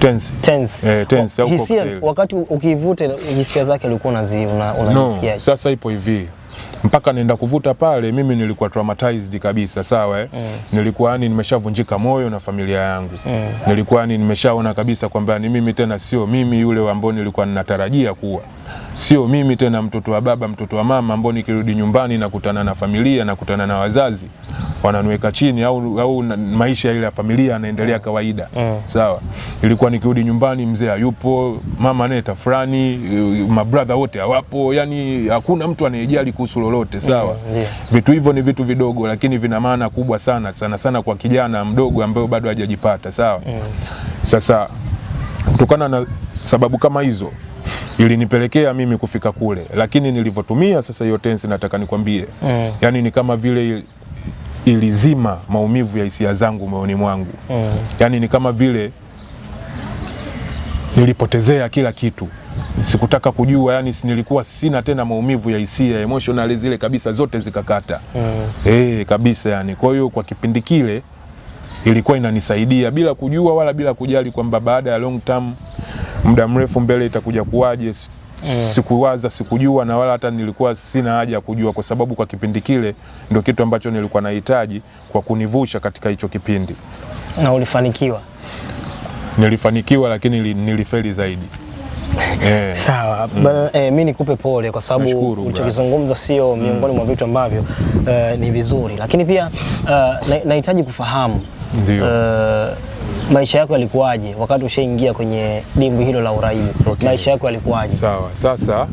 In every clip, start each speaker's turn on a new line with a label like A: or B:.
A: Tense au cocktail.
B: Wakati ukivuta hisia zake ulikuwa unajisikia?
A: No, sasa ipo hivi. Mpaka naenda kuvuta pale mimi nilikuwa traumatized kabisa, sawa nilikuwa nimeshavunjika moyo na familia yangu. Nilikuwa nimeshaona kabisa kwamba ni mimi tena sio mimi yule ambao nilikuwa ninatarajia kuwa. Sio mimi tena mtoto wa baba, mtoto wa mama ambao nikirudi nyumbani nakutana na familia, nakutana na wazazi wananiweka chini au maisha ile ya familia yanaendelea kawaida. Sawa. Ilikuwa nikirudi nyumbani mzee hayupo, mama neta fulani, mabrother wote hawapo, yani hakuna mtu anayejali kuhusu lolote, sawa. Vitu hivyo ni vitu vidogo lakini vina maana kubwa sana sana kwa kijana mdogo ambaye bado hajajipata, sawa. Sasa kutokana na sababu kama hizo ilinipelekea mimi kufika kule, lakini nilivyotumia sasa hiyo tense nataka nikwambie, yani ni kama vile ilizima maumivu ya hisia zangu moyoni mwangu. Yani ni kama vile nilipotezea kila kitu. Sikutaka kujua, yani nilikuwa sina tena maumivu ya hisia, emotional zile kabisa zote zikakata. Kabisa yani. Kwa hiyo kwa kipindi kile ilikuwa inanisaidia bila kujua wala bila kujali kwamba baada ya long term muda mrefu mbele itakuja kuwaje. Sikuwaza, sikujua na wala hata nilikuwa sina haja ya kujua, kwa sababu kwa kipindi kile ndio kitu ambacho nilikuwa nahitaji kwa kunivusha katika hicho kipindi.
B: Na ulifanikiwa?
A: Nilifanikiwa lakini nilifeli zaidi.
B: Sawa. Mimi nikupe pole kwa sababu ulichokizungumza sio miongoni mwa vitu ambavyo ni vizuri, lakini pia nahitaji kufahamu maisha yako yalikuwaje wakati ushaingia kwenye dimbwi hilo la uraibu? Maisha yako yalikuwaje?
A: Sawa. Sasa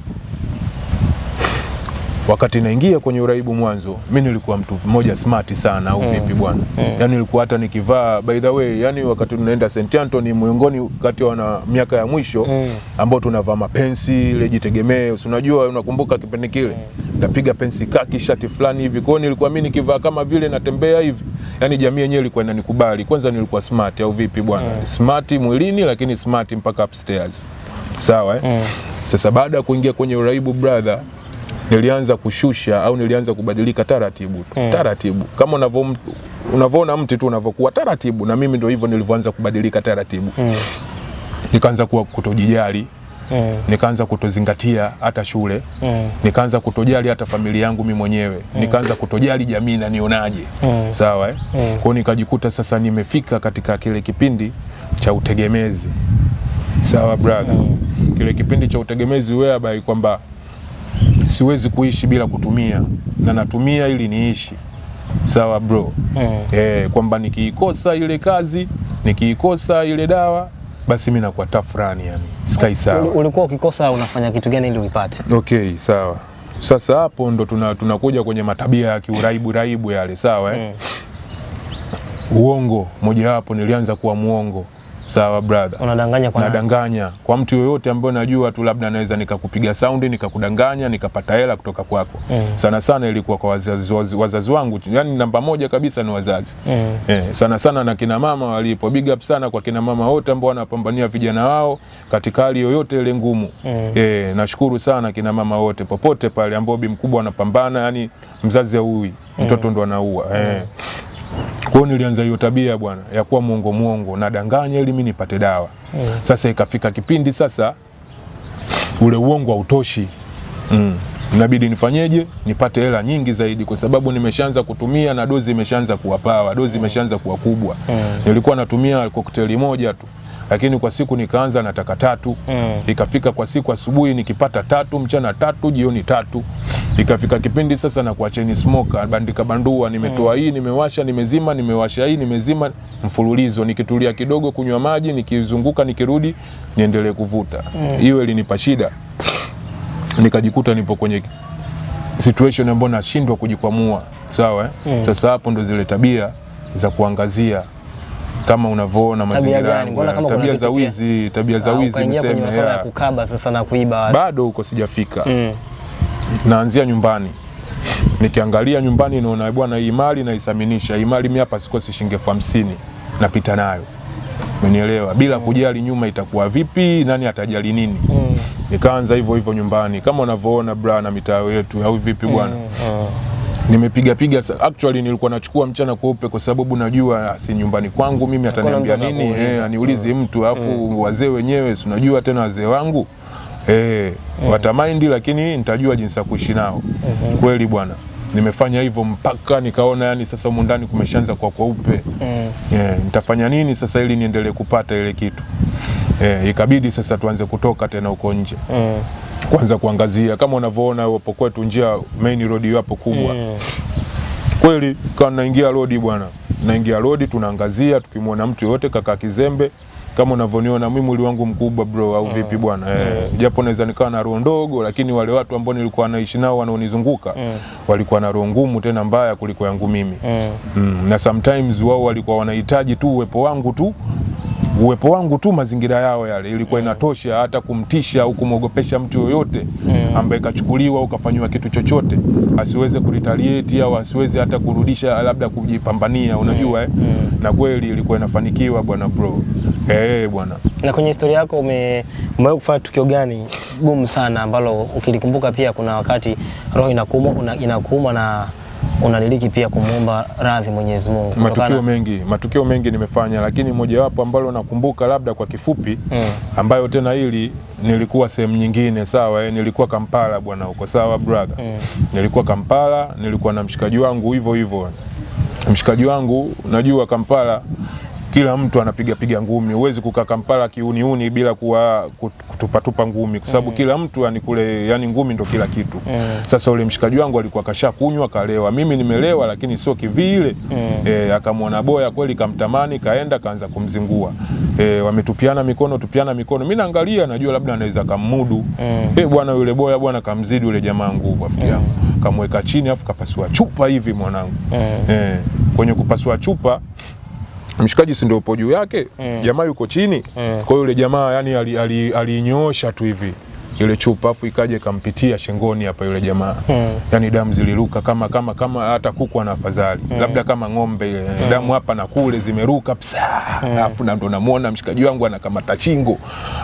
A: wakati naingia kwenye uraibu mwanzo, mimi nilikuwa mtu mmoja smart sana au vipi bwana. Yani nilikuwa hata nikivaa, by the way, yani wakati tunaenda St. Anthony miongoni kati wana miaka ya mwisho ambao tunavaa mapensi ile jitegemee, unajua unakumbuka kipindi kile. Napiga pensi kaki shati fulani hivi. Kwa hiyo nilikuwa mimi nikivaa kama vile natembea hivi. Yani jamii yenyewe ilikuwa inanikubali. Kwanza nilikuwa smart au vipi bwana. Smart mwilini lakini smart mpaka upstairs. Sawa Sasa baada ya kuingia kwenye uraibu brother, nilianza kushusha au nilianza kubadilika taratibu. Taratibu. Kama unavyoona mtu tu unavyokuwa taratibu, na mimi ndio hivyo nilivyoanza kubadilika taratibu. Nikaanza kutojijali. Nikaanza kutozingatia hata shule. Nikaanza kutojali hata familia yangu mimi mwenyewe. Nikaanza kutojali jamii na nionaje. Sawa Kwa hiyo nikajikuta sasa nimefika katika kile kipindi cha utegemezi. Sawa brother. Kile kipindi cha utegemezi whereby kwamba siwezi kuishi bila kutumia na natumia ili niishi. Sawa bro. Kwamba nikiikosa ile kazi, nikiikosa ile dawa, basi mimi nakuwa tafurani yani. Sky sawa.
B: Ulikuwa ukikosa unafanya kitu gani ili uipate?
A: Sawa. Sasa hapo ndo tunakuja kwenye matabia ya kiuraibu yale, sawa Uongo moja hapo, nilianza kuwa muongo. Sawa brother.
B: Unadanganya kwa nani?
A: Nadanganya kwa mtu yoyote ambaye najua tu labda naweza nikakupiga saundi, nikakudanganya, nikapata hela kutoka kwako. Sana sana ilikuwa kwa wazazi wangu. Yani namba moja kabisa ni wazazi. Sana sana na kina mama walipo. Big up sana kwa kina mama wote ambao wanapambania vijana wao katika hali yoyote ile ngumu. Nashukuru sana kina mama wote popote pale ambao bi mkubwa anapambana, yani mzazi haui, mtoto ndo anaua. Kwa hiyo nilianza hiyo tabia bwana ya kuwa muongo nadanganya ili mimi nipate dawa. Sasa ikafika kipindi sasa ule uongo hautoshi. Inabidi nifanyeje? Nipate hela nyingi zaidi, kwa sababu nimeshaanza kutumia na dozi imeshaanza kuwa pawa, dozi imeshaanza kuwa kubwa. Nilikuwa natumia cocktail moja tu, lakini kwa siku nikaanza nataka 3. Ikafika kwa siku asubuhi nikipata 3, mchana 3, jioni 3. Ikafika kipindi sasa na kwa chain smoker, bandika bandua, nimetoa hii, nimewasha, nimezima, nimewasha hii, nimezima, mfululizo. Nikitulia kidogo kunywa maji, nikizunguka, nikirudi, niendelee kuvuta. Hiyo ilinipa shida. Nikajikuta nipo kwenye situation ambayo nashindwa kujikwamua. Sawa Sasa hapo ndo zile tabia za kuangazia kama unavyoona mazingira yangu. Tabia za wizi,
B: niseme kwenye masuala ya kukaba sasa na kuiba.
A: Bado huko sijafika. Naanzia nyumbani. Nikiangalia nyumbani naona bwana hii mali naisaminisha. Hii mali mimi hapa sikosi shilingi 50 napita nayo. Umenielewa? Bila kujali nyuma itakuwa vipi, nani atajali nini. Nikaanza hivyo nyumbani kama unavyoona bra na mitaa yetu au vipi bwana. Nimepiga actually nilikuwa nachukua mchana kweupe kwa sababu najua si nyumbani kwangu mimi ataniambia nini, aniulizi mtu alafu wazee wenyewe si unajua tena wazee wangu watamind, lakini nitajua jinsi ya kuishi nao. Kweli bwana, nimefanya hivyo mpaka nikaona yani sasa huko ndani kumeshaanza kwa kweupe. Nitafanya nini sasa ili niendelee kupata ile kitu? Ikabidi sasa tuanze kutoka tena huko nje. Kwanza kuangazia kama unavyoona hapo kwetu njia main road hapo kubwa. Kweli kana naingia road bwana. Naingia road tunaangazia, tukimwona mtu yote kaka kizembe kama unavyoniona mimi mwili wangu mkubwa bro au vipi bwana. Japo naweza nikawa na roho ndogo, lakini wale watu ambao nilikuwa naishi nao wanaonizunguka walikuwa na roho ngumu tena mbaya kuliko yangu mimi. Na sometimes wao walikuwa wanahitaji tu uwepo wangu tu, mazingira yao yale ilikuwa inatosha hata kumtisha au kumogopesha mtu yoyote ambaye kachukuliwa au kafanywa kitu chochote, asiweze kuretaliate au asiweze hata kurudisha labda kujipambania, unajua na kweli ilikuwa inafanikiwa bwana bro. Bwana. Na
B: kwenye historia yako umewahi kufanya tukio gani gumu sana ambalo ukilikumbuka pia kuna wakati roho inakuuma na unaliliki pia kumuomba radhi Mwenyezi Mungu?
A: Matukio mengi nimefanya, lakini mojawapo ambalo nakumbuka labda kwa kifupi ambayo tena hili nilikuwa sehemu nyingine, sawa, nilikuwa Kampala bwana huko, sawa brother. Nilikuwa Kampala, nilikuwa na mshikaji wangu hivyo. Mshikaji wangu najua Kampala kila mtu anapiga ngumi, huwezi kukaa Kampala kiuniuni bila kutupatupa ngumi kwa sababu kila mtu yani kule yani ngumi ndo kila kitu. Sasa ule mshikaji wangu alikuwa kashakunywa kalewa, mimi nimelewa lakini sio kivile. Akamwona boya kweli kamtamani, kaenda kaanza kumzingua. Wametupiana mikono, mimi naangalia najua labda anaweza kamudu. Bwana yule boya bwana kamzidi yule jamaa nguvu afiki yangu. Kamweka chini afu kapasua chupa hivi mwanangu. Kwenye kupasua chupa mshikaji si ndio upo juu yake, jamaa yuko chini. Kwa hiyo yule jamaa yani alinyoosha tu hivi ile chupa afu ikaje kampitia shingoni hapa yule jamaa. Yani damu ziliruka kama hata kuku ana afadhali. Labda kama ng'ombe damu hapa na kule zimeruka psa. Afu ndo namuona mshikaji wangu anakamata chingo,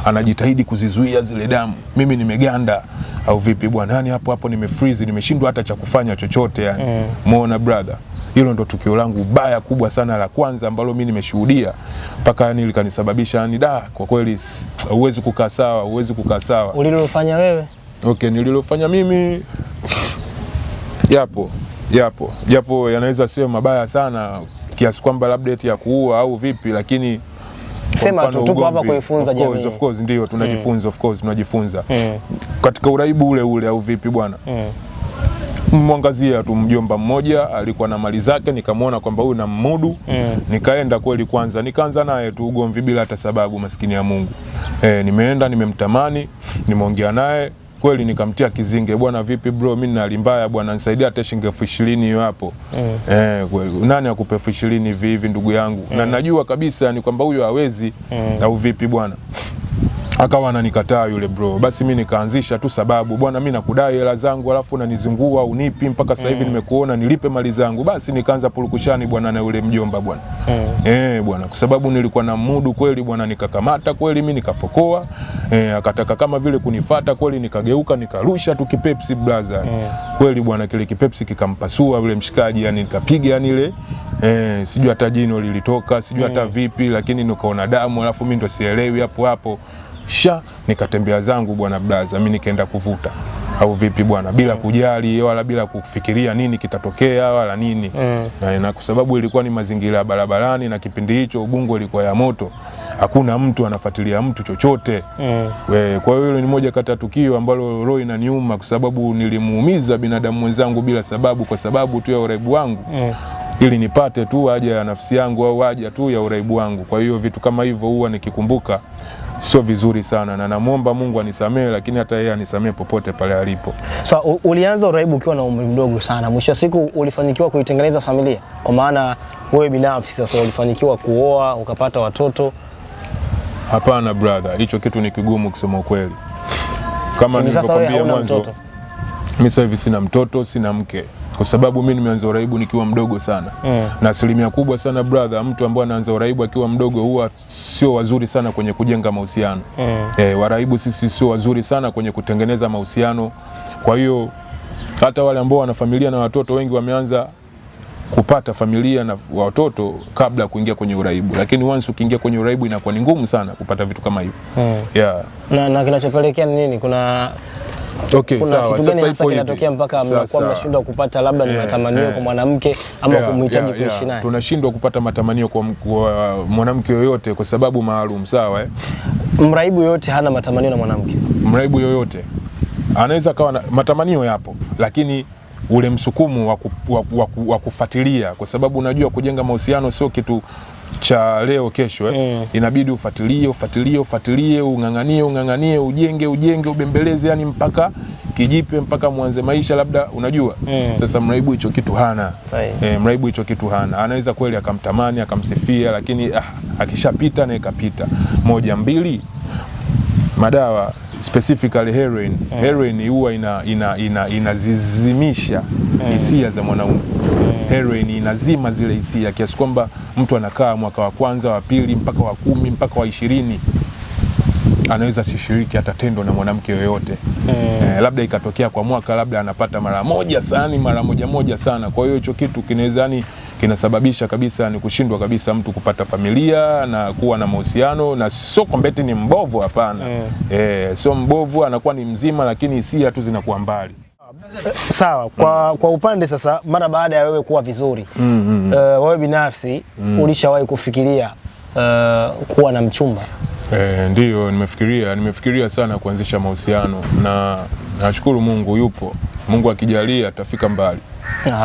A: anajitahidi kuzizuia zile damu. Mimi nimeganda au vipi bwana? Yani hapo nimefreeze, nimeshindwa hata cha kufanya chochote yani. Muona brother. Hilo ndo tukio langu baya kubwa sana la kwanza ambalo mimi nimeshuhudia mpaka yani likanisababisha yani kwa kweli huwezi kukaa sawa.
B: Ulilofanya wewe?
A: Nililofanya mimi japo yanaweza sio mabaya sana kiasi kwamba labda eti ya kuua au vipi, lakini
B: sema tu tupo hapa kuifunza jamii.
A: Of course ndio tunajifunza. Katika uraibu ule au vipi bwana? Mwangazia tu mjomba mmoja alikuwa na mali zake, nikamwona kwamba huyu na mmudu. Nikaenda kweli kwanza nikaanza naye tu ugomvi bila hata sababu, maskini ya Mungu. Nimeenda nimemtamani, nimeongea naye kweli, nikamtia kizinge, bwana vipi bro, mimi nina mbaya bwana, nisaidia hata shilingi 20,000 hiyo hapo. Kweli nani akupe 20,000 hivi ndugu yangu? Na najua kabisa ni kwamba huyo hawezi au vipi bwana. Akawa ananikataa yule bro. Basi mimi nikaanzisha tu sababu, bwana mimi nakudai hela zangu alafu unanizingua unipi mpaka sasa hivi nimekuona nilipe mali zangu. Basi nikaanza purukushani bwana na yule mjomba bwana. Bwana kwa sababu nilikuwa na mudu kweli bwana, nikakamata kweli mimi nikafokoa. Akataka kama vile kunifuata kweli, nikageuka nikarusha tu kipepsi blaza. Kweli bwana kile kipepsi kikampasua yule mshikaji, yani nikapiga yani ile sijui hata jino lilitoka, sijui hata vipi, lakini nikaona damu alafu mimi ndo sielewi hapo. Nikatembea zangu bwana blaza, mimi nikaenda kuvuta au vipi bwana, bila kujali wala bila kufikiria nini kitatokea wala nini. Na kwa sababu ilikuwa ni mazingira ya barabarani na kipindi hicho Ubungo ilikuwa ya moto, hakuna mtu anafuatilia mtu chochote. Kwa hiyo ni moja kati ya tukio ambalo roho inaniuma kwa sababu nilimuumiza binadamu mwenzangu bila sababu, kwa sababu tu ya uraibu wangu. Ili nipate tu haja ya nafsi yangu au haja tu ya uraibu wangu. Kwa hiyo vitu kama hivyo huwa nikikumbuka sio vizuri sana, na namuomba Mungu anisamee, lakini hata yeye anisamee popote pale alipo.
B: Ulianza uraibu ukiwa na umri mdogo sana. Mwisho wa siku ulifanikiwa kuitengeneza familia? Kwa maana wewe binafsi sasa ulifanikiwa kuoa ukapata watoto?
A: Hapana brother, hicho kitu ni kigumu kusema ukweli. Kama nilivyokuambia mwanzo, mimi sasa hivi sina mtoto, sina mke. Kwa sababu mimi nimeanza uraibu nikiwa mdogo sana. Na asilimia kubwa sana brother, mtu ambaye anaanza uraibu akiwa mdogo huwa sio wazuri sana kwenye kujenga mahusiano. Waraibu sisi sio wazuri sana kwenye kutengeneza mahusiano. Kwa hiyo Hata wale ambao wana familia na watoto wengi wameanza kupata familia na watoto kabla ya kuingia kwenye uraibu, lakini once ukiingia kwenye uraibu inakuwa ni ngumu sana kupata vitu kama hivyo. Yeah.
B: Na kinachopelekea ni nini? Kuna
A: sawa.
B: Kitu gani hasa kinatokea mpaka mnakuwa mnashindwa kupata labda ni matamanio kwa mwanamke ama kumhitaji kuishi naye?
A: Tunashindwa kupata matamanio kwa mwanamke yoyote kwa sababu maalum, sawa.
B: Mraibu yoyote hana matamanio na mwanamke?
A: Mraibu yoyote anaweza kawa na matamanio yapo, lakini ule msukumo wa kufuatilia, kwa sababu unajua kujenga mahusiano sio kitu cha leo kesho. Inabidi ufuatilie, unganganie, ujenge, ubembeleze, yani mpaka kijipe, mpaka mwanze maisha labda, unajua. Sasa mraibu hicho kitu hana. Mraibu hicho kitu hana. Anaweza kweli akamtamani, akamsifia, lakini akishapita na ikapita. 1 2 madawa specifically heroin. Heroin huwa inazizimisha hisia za mwanaume. Heroin inazima zile hisia kiasi kwamba mtu anakaa mwaka wa kwanza, wa pili, mpaka wa 10, mpaka wa 20 anaweza sishiriki hata tendo na mwanamke yoyote. Labda ikatokea kwa mwaka labda anapata mara moja sana. Kwa hiyo hicho kitu kinasababisha kabisa ni kushindwa kabisa mtu kupata familia na kuwa na mahusiano, na sio kwamba ni mbovu, hapana. Sio mbovu, anakuwa ni mzima, lakini hisia tu zinakuwa mbali.
B: Sawa. Kwa upande sasa, mara baada ya wewe kuwa vizuri, wewe binafsi ulishawahi kufikiria kuwa na mchumba?
A: Ndiyo, nimefikiria sana kuanzisha mahusiano, na nashukuru Mungu yupo. Mungu akijalia atafika mbali.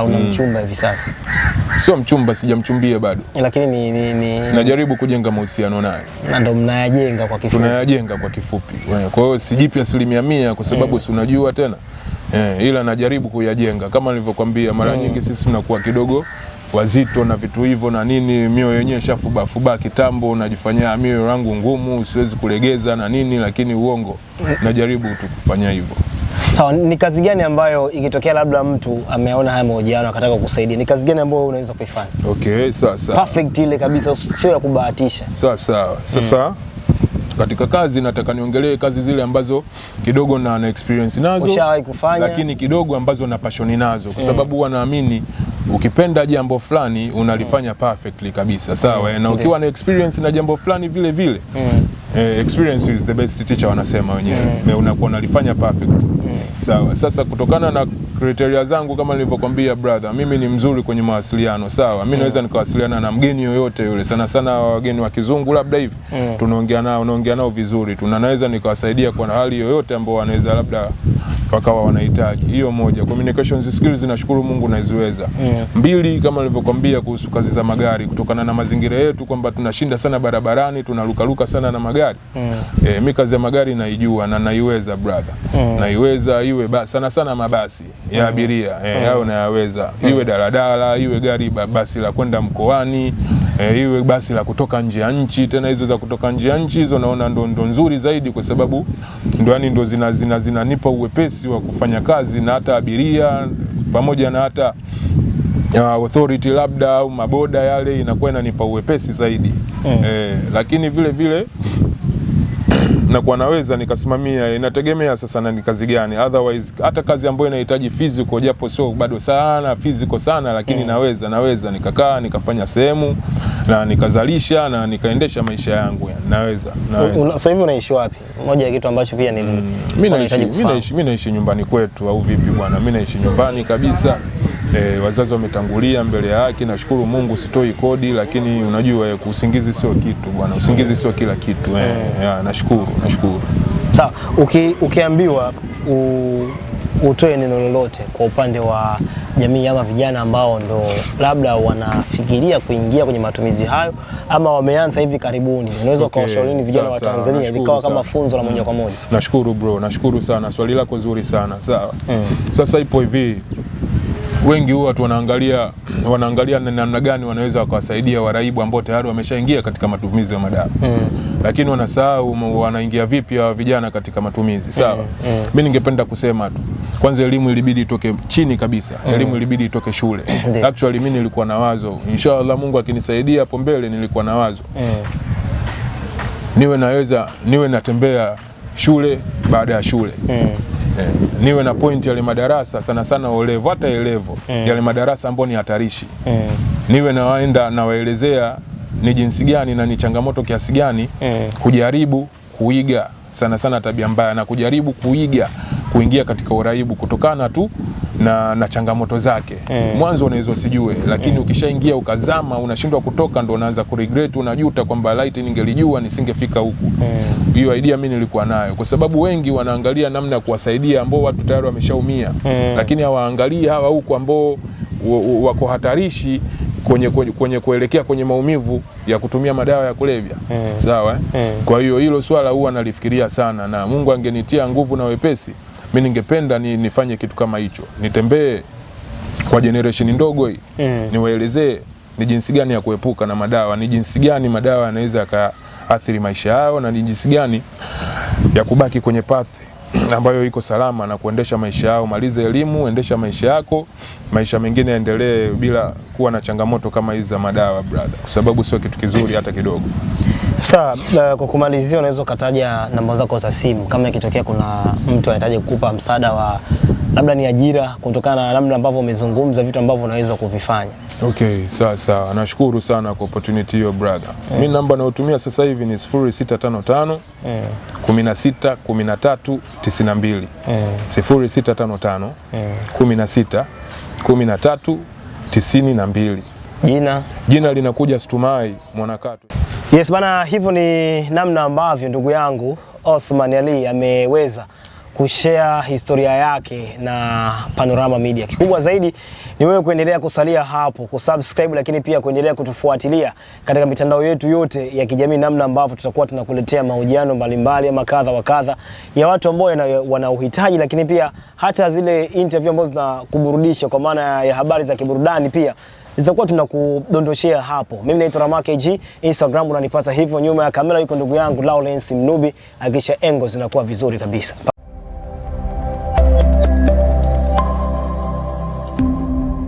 B: Una mchumba hivi sasa?
A: Sio mchumba, sijamchumbia bado,
B: lakini
A: najaribu kujenga mahusiano naye.
B: Na ndo mnayajenga kwa kifupi? Tunayajenga
A: kwa kifupi. Kwa hiyo sijipi 100% kwa sababu si unajua tena. Ila najaribu kuyajenga kama nilivyokuambia mara nyingi. Sisi tunakuwa kidogo wazito na vitu hivyo na nini, mioyo yenyewe shafuba kitambo, najifanyia mioyo yangu ngumu, siwezi kulegeza na nini, lakini uongo. Najaribu tu kufanya hivyo.
B: Sawa. Ni kazi gani ambayo ikitokea labda mtu ameona haya mahojiano akataka kukusaidia, ni kazi gani ambayo unaweza kuifanya?
A: Sawa.
B: Perfect ile kabisa, sio ya kubahatisha. Sawa.
A: Sasa katika kazi nataka niongelee kazi zile ambazo kidogo na experience nazo,
B: ushawahi kufanya,
A: lakini kidogo ambazo na passion nazo, kwa sababu huwa naamini ukipenda jambo fulani unalifanya perfectly kabisa, sawa. Na ukiwa na experience na jambo fulani vile vile, experience is the best teacher wanasema wenyewe, na unakuwa unalifanya perfect. Sawa. Sasa kutokana na criteria zangu kama nilivyokuambia brother, mimi ni mzuri kwenye mawasiliano, sawa. Mimi naweza nikawasiliana na mgeni yoyote yule, sana wageni wa kizungu labda hivi, naongea nao vizuri, tunaweza nikawasaidia kwa hali yoyote ambao wanaweza labda wakawa wanahitaji. Hiyo moja, communication skills nashukuru Mungu naiziweza. 2, kama nilivyokuambia kuhusu kazi za magari, kutokana na mazingira yetu kwamba tunashinda sana barabarani, tunarukaruka sana na magari. Mimi kazi ya magari naijua na naiweza brother. Naiweza, iwe sana mabasi ya abiria, yao nayaweza. Iwe daladala, iwe gari basi la kwenda mkoani, iwe basi la kutoka nje ya nchi. Tena hizo za kutoka nje ya nchi hizo naona ndo nzuri zaidi, kwa sababu ndo zinanipa uwepesi wa kufanya kazi na hata abiria pamoja na hata authority labda au maboda yale, inakuwa inanipa uwepesi zaidi. Lakini vile vile na kwa naweza nikasimamia, inategemea sasa na ni kazi gani. Otherwise hata kazi ambayo inahitaji physical, japo sio bado sana physical sana, lakini naweza nikakaa nikafanya sehemu na nikazalisha na nikaendesha maisha yangu, naweza.
B: Sasa hivi unaishi wapi? Moja ya kitu ambacho pia
A: mimi naishi nyumbani kwetu, au vipi bwana? Mimi naishi nyumbani kabisa. Wazazi wametangulia mbele ya haki, nashukuru Mungu, sitoi kodi, lakini unajua usingizi sio kitu bwana, usingizi sio kila kitu. Nashukuru.
B: Sawa. Ukiambiwa utoe neno lolote kwa upande wa jamii ama vijana ambao ndo labda wanafikiria kuingia kwenye matumizi hayo ama wameanza hivi karibuni, unaweza ukawashauri vijana wa Tanzania likawa kama funzo la moja kwa moja?
A: Nashukuru bro, nashukuru sana, swali lako zuri sana. Sawa. Sasa ipo hivi, wengi huwa wanaangalia namna gani wanaweza wakawasaidia waraibu ambao tayari wameshaingia katika matumizi ya madawa. Lakini wanasahau wanaingia vipi wa vijana katika matumizi, sawa. Mimi ningependa kusema tu, kwanza elimu ilibidi itoke chini kabisa. Elimu ilibidi itoke shule. Actually mimi nilikuwa na wazo, inshallah Mungu akinisaidia hapo mbele, nilikuwa na wazo niwe natembea shule baada ya shule. Niwe na point yale madarasa sana sana olevo, hata elevo yale madarasa ambayo ni hatarishi. Niwe nawaenda nawaelezea ni jinsi gani na ni changamoto kiasi gani kujaribu kuiga sana sana tabia mbaya na kujaribu kuiga kuingia katika uraibu kutokana tu na changamoto zake. Mwanzo unaweza usijue, lakini ukishaingia ukazama unashindwa kutoka, ndo unaanza kuregret, unajuta kwamba light ningelijua nisingefika huku. Hiyo idea mimi nilikuwa nayo, kwa sababu wengi wanaangalia namna ya kuwasaidia ambao watu tayari wameshaumia, lakini hawaangalii hawa huku ambao wako hatarishi kwenye kuelekea kwenye maumivu ya kutumia madawa ya kulevya. Sawa? Kwa hiyo hilo swala huwa nalifikiria sana, na Mungu angenitia nguvu na wepesi, mimi ningependa nifanye kitu kama hicho. Nitembee kwa generation ndogo hii, niwaelezee ni jinsi gani ya kuepuka na madawa, ni jinsi gani madawa yanaweza yakaathiri maisha yao, na ni jinsi gani ya kubaki kwenye path ambayo iko salama na kuendesha maisha yao. Maliza elimu, endesha maisha yako, maisha mengine yaendelee bila kuwa na changamoto kama hizi za madawa brother, kwa sababu sio kitu kizuri hata kidogo.
B: Sasa kwa kumalizia, unaweza kutaja namba zako za simu kama ikitokea kuna mtu anahitaji kukupa msaada wa labda ni ajira, kutokana na namna ambavyo umezungumza vitu ambavyo unaweza kuvifanya. Okay,
A: sawa. Nashukuru sana kwa opportunity hiyo brother. Mimi namba nayotumia sasa hivi ni 0655 16 13 92. 0655 16 13 92. Jina linakuja Stumai Mwanakatu.
B: Yes bana, hivyo ni namna ambavyo ndugu yangu Othman Ali ameweza kushare historia yake na Panorama Media. Kikubwa zaidi ni wewe kuendelea kusalia hapo, kusubscribe, lakini pia kuendelea kutufuatilia katika mitandao yetu yote ya kijamii, namna ambavyo tutakuwa tunakuletea mahojiano mbalimbali ama kadha wa kadha ya watu ambao wana uhitaji, lakini pia hata zile interview ambazo zinakuburudisha kwa maana ya habari za kiburudani pia zitakuwa tunakudondoshea hapo. Mimi naitwa Ramake G, Instagram unanipata hivyo. Nyuma ya kamera yuko ndugu yangu Lawrence Mnubi, akisha engo zinakuwa vizuri kabisa.